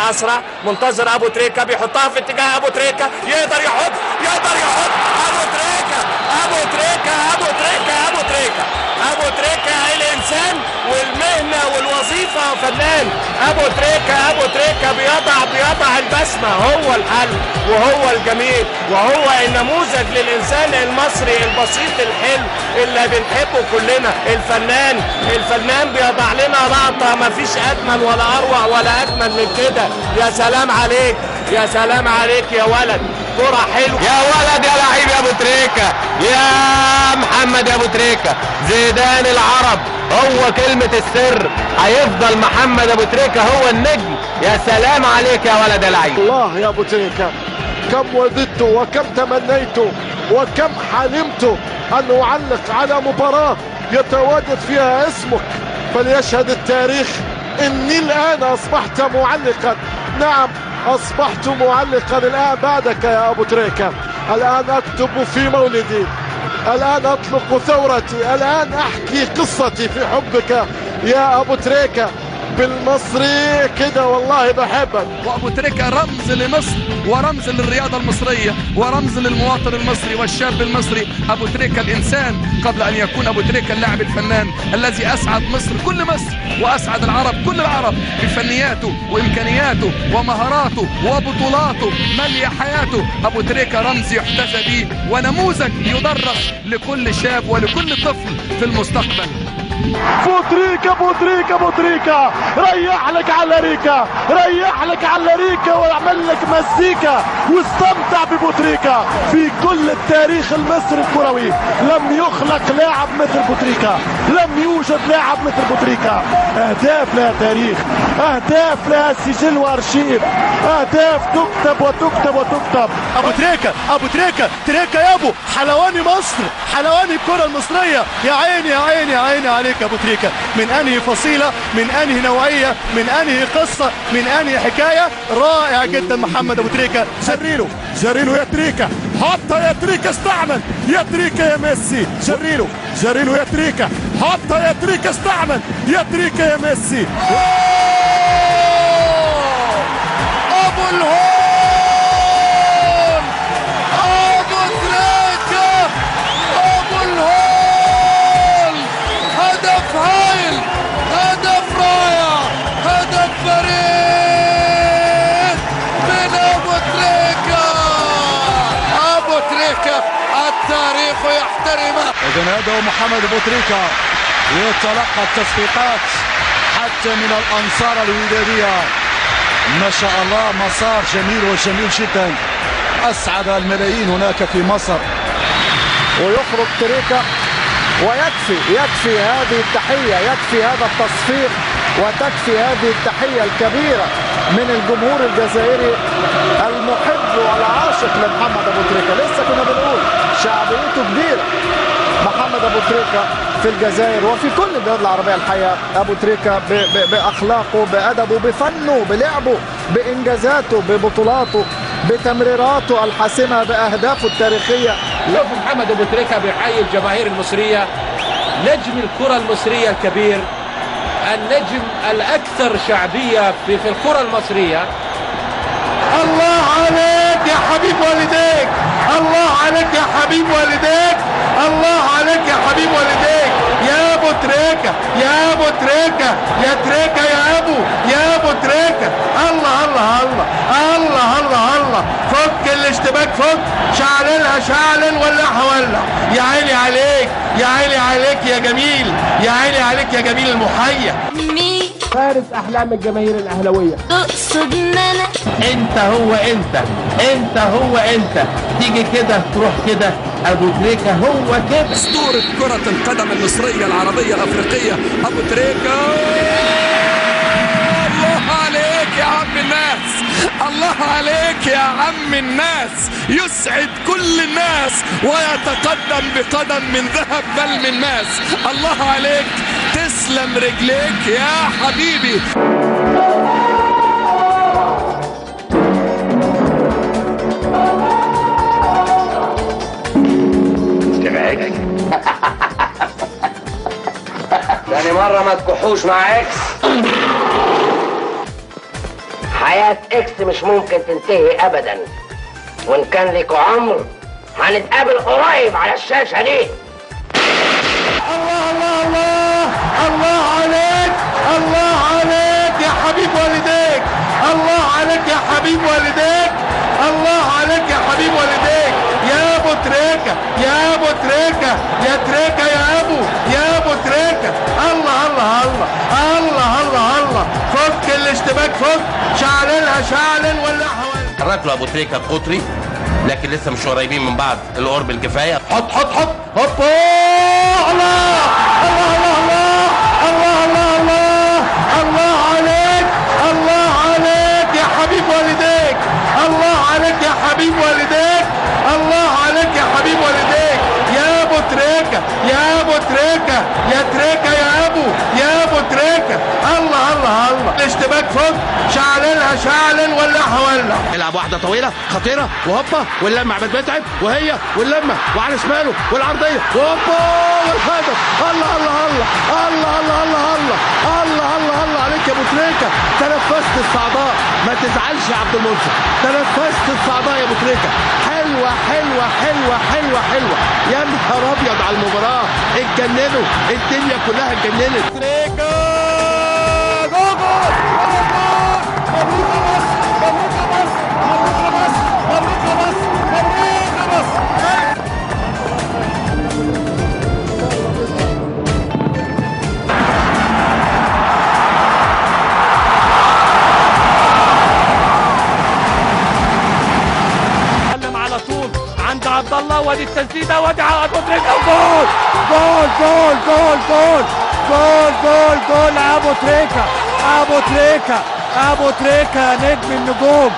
اسرع، منتظر ابو تريكه بيحطها في اتجاه ابو تريكه، يقدر يحط ابو تريكه ابو تريكه الانسان والمهنه والوظيفه فنان. ابو تريكه بيضع البسمه، هو الحل وهو الجميل وهو النموذج للانسان المصري البسيط الحلو اللي بنحبه كلنا. الفنان بيضع لنا لقطه مفيش اجمل ولا اروع ولا اجمل من كده. يا سلام عليك يا ولد، كرة حلوة يا ولد يا لعيب يا ابو تريكة، يا محمد يا ابو تريكة، زيدان العرب هو كلمة السر، هيفضل محمد ابو تريكة هو النجم. يا سلام عليك يا ولد يا لعيب. الله يا ابو تريكة، كم وددت وكم تمنيت وكم حلمت ان اعلق على مباراة يتواجد فيها اسمك، فليشهد التاريخ اني الان اصبحت معلقا. نعم اصبحت معلقا الان بعدك يا ابو تريكة. الان اكتب في مولدي، الان اطلق ثورتي، الان احكي قصتي في حبك يا ابو تريكة. بالمصري كده والله بحبك. وابو تريكة رمز لمصر ورمز للرياضة المصرية ورمز للمواطن المصري والشاب المصري. ابو تريكة الانسان قبل ان يكون ابو تريكة اللاعب الفنان الذي اسعد مصر كل مصر واسعد العرب كل العرب بفنياته وامكانياته ومهاراته وبطولاته مالية حياته. ابو تريكة رمز يحتذى به ونموذج يدرس لكل شاب ولكل طفل في المستقبل. بوتريكا ريح لك على ريكا واعمل لك مزيكا واستمتع ببوتريكا. في كل التاريخ المصري الكروي لم يخلق لاعب مثل بوتريكا، لم يوجد لاعب مثل بوتريكا. اهداف لها تاريخ، اهداف لها سجل وارشيف، اهداف تكتب وتكتب. ابو تريكة يا ابو حلواني مصر، حلواني الكرة المصرية. يا عيني عليك يا ابو تريكة. من انهي فصيلة، من انهي نوعية، من انهي قصة، من انهي حكاية. رائع جدا محمد ابو تريكة. جريله يا تريكة، حتى يا تريكة استعمل، يا تريكة يا ميسي. جريله يا تريكة، حتى يا تريكة استعمل، يا تريكة يا ميسي. ابو الهول ابو تريكة، ابو الهول. هدف هايل، هدف رائع، هدف فريد من ابو تريكة. ابو تريكة التاريخ يحترمه. اذا هذا هو محمد ابو تريكة يتلقى التصفيقات حتى من الانصار الودادية. ما شاء الله مسار جميل وجميل جدا، اسعد الملايين هناك في مصر. ويخرج تريكة ويكفي هذه التحية، يكفي هذا التصفيق وتكفي هذه التحية الكبيرة من الجمهور الجزائري المحب والعاشق لمحمد ابو تريكة. لسه كنا بنقول شعبيته كبيرة محمد ابو تريكة في الجزائر وفي كل البلاد العربية. الحقيقة ابو تريكة باخلاقه، بادبه، بفنه، بلعبه، بانجازاته، ببطولاته، بتمريراته الحاسمة، باهدافه التاريخية. شوف محمد ابو تريكة بيحيي الجماهير المصرية، نجم الكرة المصرية الكبير، النجم الاكثر شعبية في الكرة المصرية. الله عليك يا حبيب والديك، الله عليك يا حبيب والديك، الله عليك يا حبيب والديك يا ابو تريكة، يا ابو تريكة، يا تريكة يا ابو تريكة. الله الله الله الله الله الله. فك الاشتباك، فك، شعلل ولعها ولع. يا عيني عليك، يا عيني عليك يا جميل، يا عيني عليك يا جميل المحيا. فارس احلام الجماهير الاهلاويه. تقصد ان انا انت هو انت تيجي كده تروح كده. ابو تريكة هو كده اسطورة كرة القدم المصرية العربية الافريقية ابو تريكة. الله عليك يا عم الناس، الله عليك يا عم الناس، يسعد كل الناس ويتقدم بقدم من ذهب بل من ماس. الله عليك، تسلم رجليك يا حبيبي. تاني مرة ما تكحوش مع اكس. حياة اكس مش ممكن تنتهي ابدا، وان كان لكوا عمر هنتقابل قريب على الشاشة دي. الله الله الله الله عليك، الله عليك يا حبيب والديك، الله عليك يا حبيب والديك، الله عليك يا حبيب والديك يا ابو تريكة، يا ابو تريكة، يا تريكة يا ابو، يا ابو تريكة. الله الله الله الله الله الله، فك الاشتباك، فك شعللها، شعلل ولعها. الركله ابو تريكة قطري، لكن لسه مش قريبين من بعض القرب الكفايه. حط حط حط هوب. الله الله الله الله الله الله الله عليك، الله عليك يا حبيب والديك، الله عليك يا حبيب والديك، الله عليك يا حبيب والديك يا ابو تريكة، يا ابو تريكة، يا تريكة يا ابو، يا ابو تريكة. الله الله الله، الاشتباك فوق، شعللها شعلل، ولعها ولع. يلعب واحده طويله خطيره وهوبا، واللمه عماد متعب، وهي واللمه وعلى شماله والعرضيه وهوبا والهدف. الله الله الله الله الله الله الله الله الله الله عليك يا ابو تريكة. تنفست الصعداء، ما تزعلش يا عبد المنصف، تنفست الصعداء يا ابو تريكة. حلوه حلوه حلوه حلوه حلوه، يا نهار ابيض على المباراه، اتجننوا، الدنيا كلها اتجننت. تريكة جول جول جول، مبروك يا مصر، مبروك يا مصر، مبروك يا مصر، مبروك يا مصر، مبروك يا مصر. على طول عند عبد الله، وادي التسديده، وادي ابو تريكة، وجول جول جول جول جول جول جول جول. ابو تريكة، ابو تريكة، ابو تريكة نجم النجوم.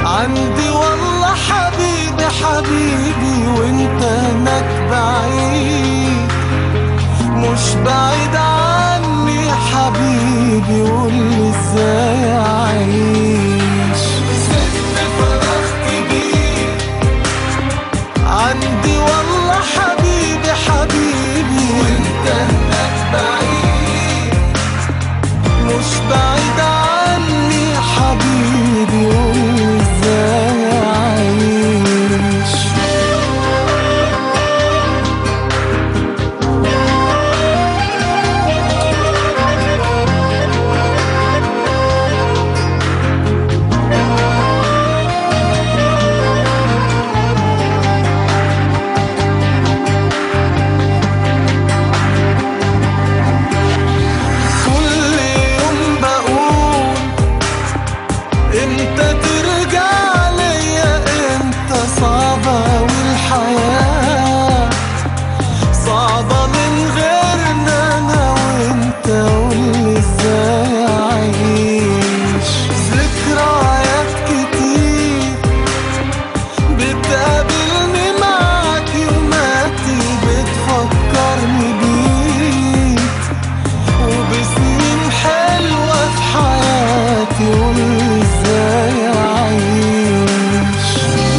عندي والله حبيبي حبيبي، وانت هناك بعيد، مش بعيد عني حبيبي، قولي ازاي اعيش. ست فراغ كبير عندي والله حبيبي حبيبي، وانت هناك بعيد، مش بعيد عني حبيبي، قولي ازاي اعيش. كل يوم بقول امتى ترجع ليا، امتى صعبة والحياة صعبة من غيرنا انا وانت، قولي ازاي اعيش. ذكريات كتير بتقابلني معاك يوماتي، بتفكرني بيك وبسنين حلوة في حياتي، قولي ازاي اعيش.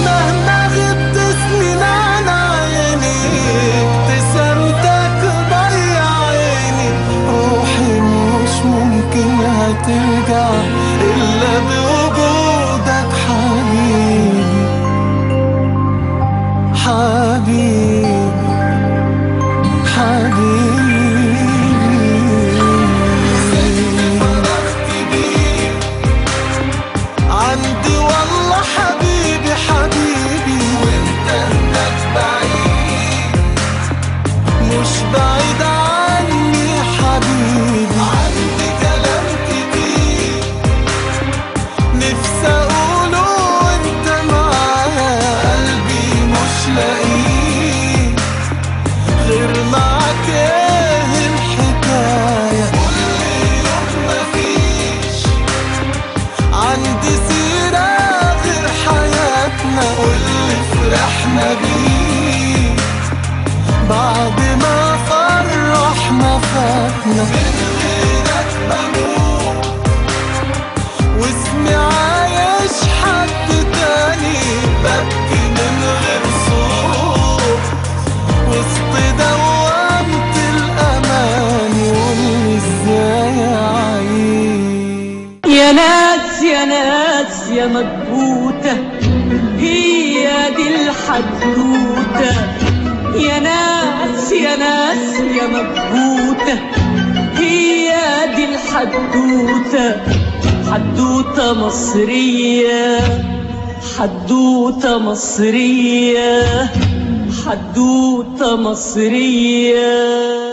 مهما غبت سنين عن عيني، ابتسامتك ضيع عيني، روحي مش ممكن هترجع الا بوجودك حبيبي حبيبي حبيبي. عندي والله حبيبي حبيبي، وانت هناك بعيد، مش بعيد عني حبيبي. عندي كلام كتير نفسي اقوله وانت معايا، قلبي مش لاقيه غير معاك، ايه الحكاية. كل يوم مفيش عندي سيرة غير حياتنا، واللي فرحنا بيه بعد ما فرحنا فاتنا من غيرك بموت واسمي عايش حد تاني ببكي من غير صوت وسط دوامة الأماني واللي ازاي أعيش. يا ناس يا ناس يا مكبوتة هي دي الحدوتة. يا ناس يا ناس يا مكبوتة هي دي الحدوتة. حدوتة مصرية حدوتة مصرية حدوتة مصرية.